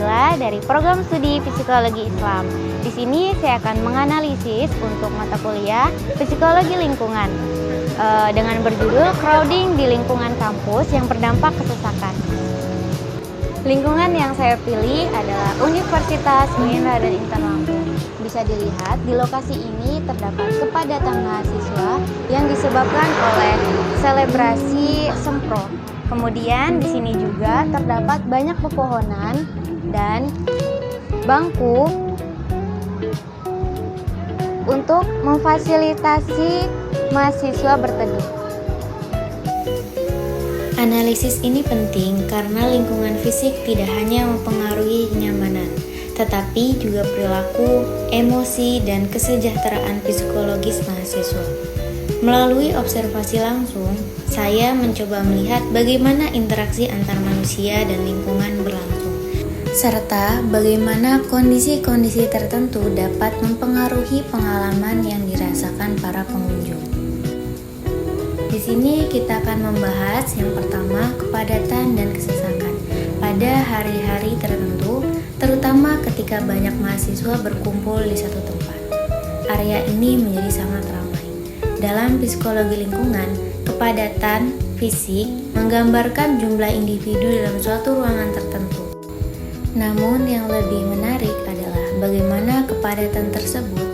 Nabila dari Program Studi Psikologi Islam. Di sini saya akan menganalisis untuk mata kuliah Psikologi Lingkungan dengan berjudul Crowding di Lingkungan Kampus yang Berdampak Kesesakan. Lingkungan yang saya pilih adalah Universitas UIN Raden Intan Lampung. Bisa dilihat di lokasi ini terdapat kepadatan mahasiswa yang disebabkan oleh selebrasi Sempro. Kemudian di sini juga terdapat banyak pepohonan dan bangku untuk memfasilitasi mahasiswa berteduh. Analisis ini penting karena lingkungan fisik tidak hanya mempengaruhi kenyamanan, tetapi juga perilaku, emosi, dan kesejahteraan psikologis mahasiswa. Melalui observasi langsung, saya mencoba melihat bagaimana interaksi antar manusia dan lingkungan berlangsung, serta bagaimana kondisi-kondisi tertentu dapat mempengaruhi pengalaman yang dirasakan para pengunjung. Di sini kita akan membahas yang pertama, kepadatan dan kesesakan pada hari-hari tertentu, terutama ketika banyak mahasiswa berkumpul di satu tempat. Area ini menjadi sangat ramai. Dalam psikologi lingkungan, kepadatan fisik menggambarkan jumlah individu dalam suatu ruangan tertentu. Namun yang lebih menarik adalah bagaimana kepadatan tersebut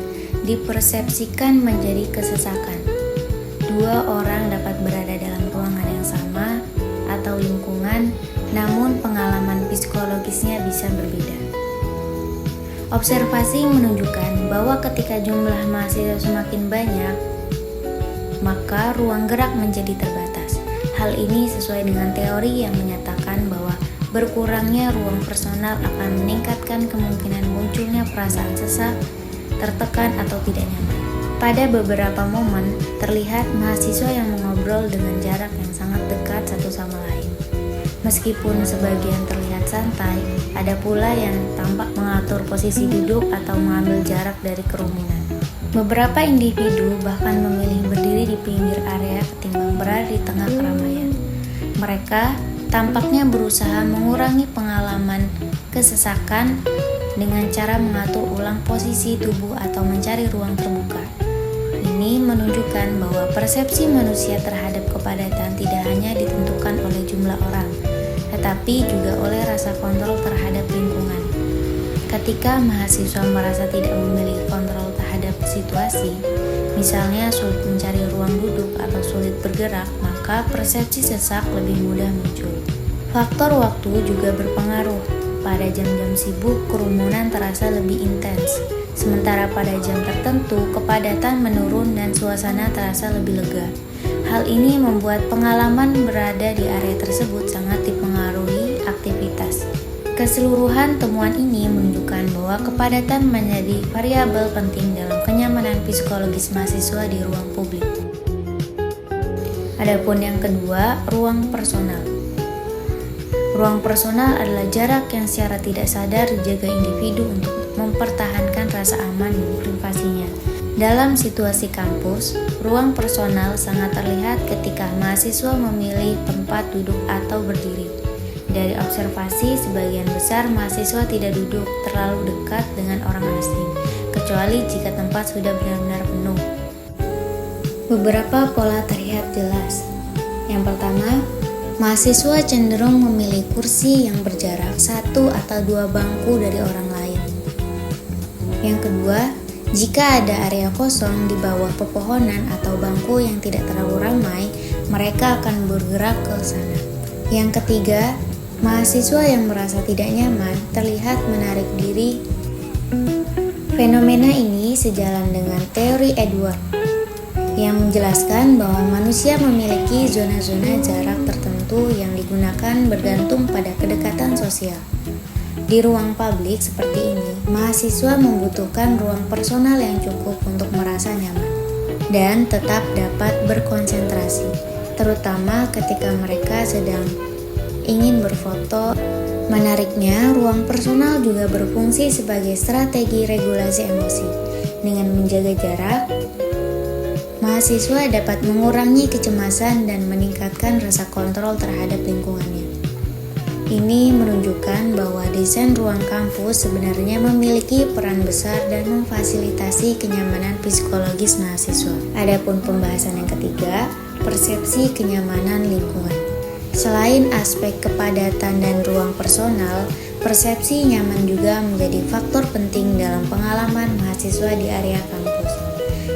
dipersepsikan menjadi kesesakan. Dua orang dapat berada dalam ruangan yang sama atau lingkungan, namun pengalaman psikologisnya bisa berbeda. Observasi menunjukkan bahwa ketika jumlah mahasiswa semakin banyak, maka ruang gerak menjadi terbatas. Hal ini sesuai dengan teori yang menyatakan bahwa berkurangnya ruang personal akan meningkatkan kemungkinan munculnya perasaan sesak, tertekan, atau tidak nyaman. Pada beberapa momen, terlihat mahasiswa yang mengobrol dengan jarak yang sangat dekat satu sama lain. Meskipun sebagian terlihat santai, ada pula yang tampak mengatur posisi duduk atau mengambil jarak dari kerumunan. Beberapa individu bahkan memilih berdiri di pinggir area ketimbang berada di tengah keramaian. Mereka tampaknya berusaha mengurangi pengalaman kesesakan dengan cara mengatur ulang posisi tubuh atau mencari ruang terbuka. Ini menunjukkan bahwa persepsi manusia terhadap kepadatan tidak hanya ditentukan oleh jumlah orang, tetapi juga oleh rasa kontrol terhadap lingkungan. Ketika mahasiswa merasa tidak memiliki kontrol terhadap situasi, misalnya sulit mencari ruang duduk atau sulit bergerak, maka persepsi sesak lebih mudah muncul. Faktor waktu juga berpengaruh. Pada jam-jam sibuk, kerumunan terasa lebih intens. Sementara pada jam tertentu, kepadatan menurun dan suasana terasa lebih lega. Hal ini membuat pengalaman berada di area tersebut sangat dipengaruhi aktivitas. Keseluruhan temuan ini menunjukkan bahwa kepadatan menjadi variabel penting dalam kenyamanan psikologis mahasiswa di ruang publik. Adapun yang kedua, ruang personal. Ruang personal adalah jarak yang secara tidak sadar dijaga individu untuk mempertahankan rasa aman dan privasinya. Dalam situasi kampus, ruang personal sangat terlihat ketika mahasiswa memilih tempat duduk atau berdiri. Dari observasi, sebagian besar mahasiswa tidak duduk terlalu dekat dengan orang asing, kecuali jika tempat sudah benar-benar penuh. Beberapa pola terlihat jelas. Yang pertama, mahasiswa cenderung memilih kursi yang berjarak 1 atau 2 bangku dari orang lain. Yang kedua, jika ada area kosong di bawah pepohonan atau bangku yang tidak terlalu ramai, mereka akan bergerak ke sana. Yang ketiga, mahasiswa yang merasa tidak nyaman terlihat menarik diri. Fenomena ini sejalan dengan teori Edward yang menjelaskan bahwa manusia memiliki zona-zona jarak tertentu yang digunakan bergantung pada kedekatan sosial. Di ruang publik seperti ini, mahasiswa membutuhkan ruang personal yang cukup untuk merasa nyaman dan tetap dapat berkonsentrasi, terutama ketika mereka sedang ingin berfoto. Menariknya, ruang personal juga berfungsi sebagai strategi regulasi emosi. Dengan menjaga jarak, mahasiswa dapat mengurangi kecemasan dan meningkatkan rasa kontrol terhadap lingkungannya. Ini menunjukkan bahwa desain ruang kampus sebenarnya memiliki peran besar dan memfasilitasi kenyamanan psikologis mahasiswa. Adapun pembahasan yang ketiga, persepsi kenyamanan lingkungan. Selain aspek kepadatan dan ruang personal, persepsi nyaman juga menjadi faktor penting dalam pengalaman mahasiswa di area kampus.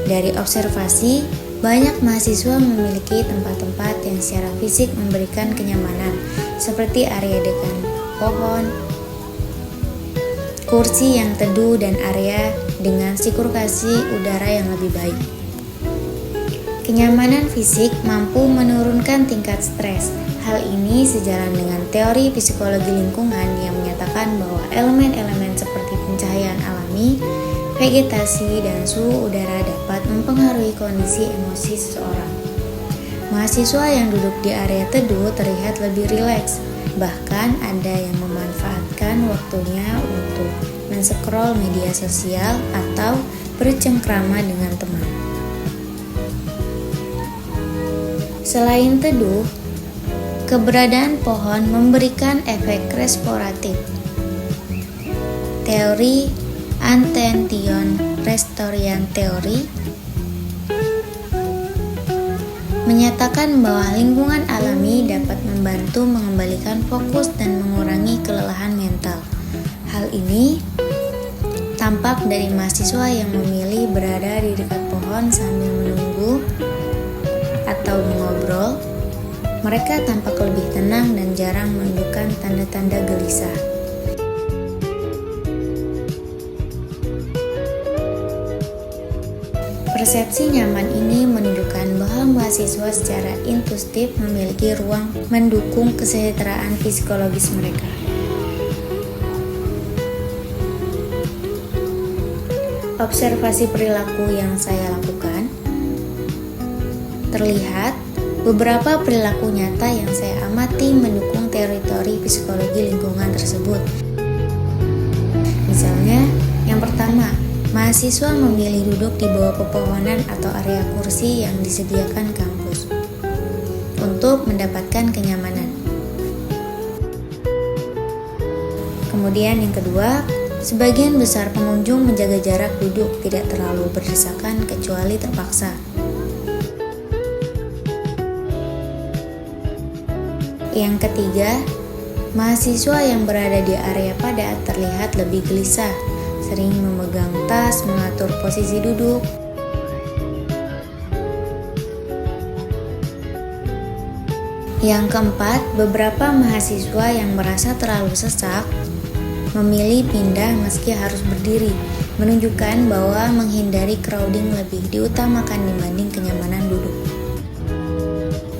Dari observasi, banyak mahasiswa memiliki tempat-tempat yang secara fisik memberikan kenyamanan, seperti area dengan pohon, kursi yang teduh, dan area dengan sirkulasi udara yang lebih baik. Kenyamanan fisik mampu menurunkan tingkat stres. Hal ini sejalan dengan teori psikologi lingkungan yang menyatakan bahwa elemen-elemen seperti pencahayaan alami, vegetasi, dan suhu udara dapat mempengaruhi kondisi emosi seseorang. Mahasiswa yang duduk di area teduh terlihat lebih rileks, bahkan ada yang memanfaatkan waktunya untuk men-scroll media sosial atau bercengkrama dengan teman. Selain teduh, keberadaan pohon memberikan efek restoratif. Teori Attention Restoration Theory menyatakan bahwa lingkungan alami dapat membantu mengembalikan fokus dan mengurangi kelelahan mental. Hal ini tampak dari mahasiswa yang memilih berada di dekat pohon sambil menunggu atau mengobrol. Mereka tampak lebih tenang dan jarang menunjukkan tanda-tanda gelisah. Persepsi nyaman ini menunjukkan bahwa mahasiswa secara intuitif memiliki ruang mendukung kesejahteraan psikologis mereka. Observasi perilaku yang saya lakukan, terlihat beberapa perilaku nyata yang saya amati mendukung teori psikologi lingkungan tersebut. Misalnya, yang pertama, mahasiswa memilih duduk di bawah pepohonan atau area kursi yang disediakan kampus untuk mendapatkan kenyamanan. Kemudian yang kedua, sebagian besar pengunjung menjaga jarak duduk tidak terlalu berdesakan kecuali terpaksa. Yang ketiga, mahasiswa yang berada di area padat terlihat lebih gelisah, sering memegang tas, mengatur posisi duduk. Yang keempat, beberapa mahasiswa yang merasa terlalu sesak memilih pindah meski harus berdiri, menunjukkan bahwa menghindari crowding lebih diutamakan dibanding kenyamanan duduk.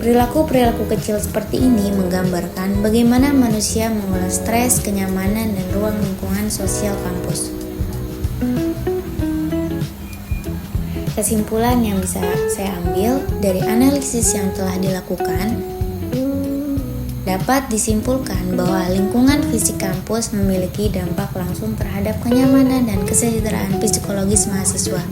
Perilaku-perilaku kecil seperti ini menggambarkan bagaimana manusia mengolah stres, kenyamanan, dan ruang lingkungan sosial kampus. Kesimpulan yang bisa saya ambil dari analisis yang telah dilakukan, dapat disimpulkan bahwa lingkungan fisik kampus memiliki dampak langsung terhadap kenyamanan dan kesejahteraan psikologis mahasiswa.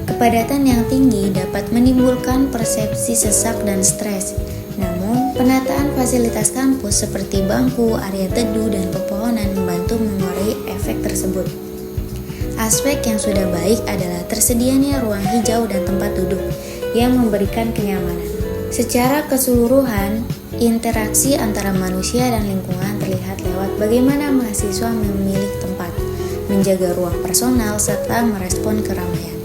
Kepadatan yang tinggi dapat menimbulkan persepsi sesak dan stres. Namun, penataan fasilitas kampus seperti bangku, area teduh, dan pepohonan membantu mengurangi efek tersebut. Aspek yang sudah baik adalah tersedianya ruang hijau dan tempat duduk yang memberikan kenyamanan. Secara keseluruhan, interaksi antara manusia dan lingkungan terlihat lewat bagaimana mahasiswa memilih tempat, menjaga ruang personal, serta merespon keramaian.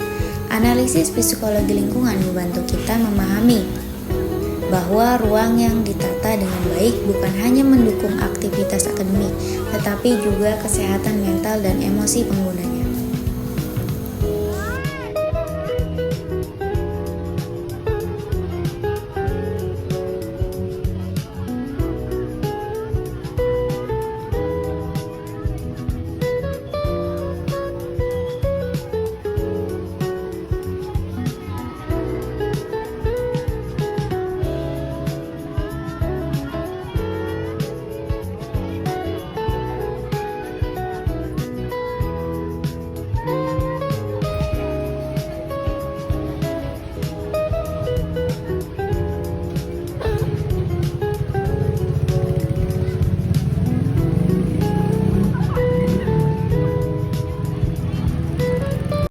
Analisis psikologi lingkungan membantu kita memahami bahwa ruang yang ditata dengan baik bukan hanya mendukung aktivitas akademik, tetapi juga kesehatan mental dan emosi penggunanya.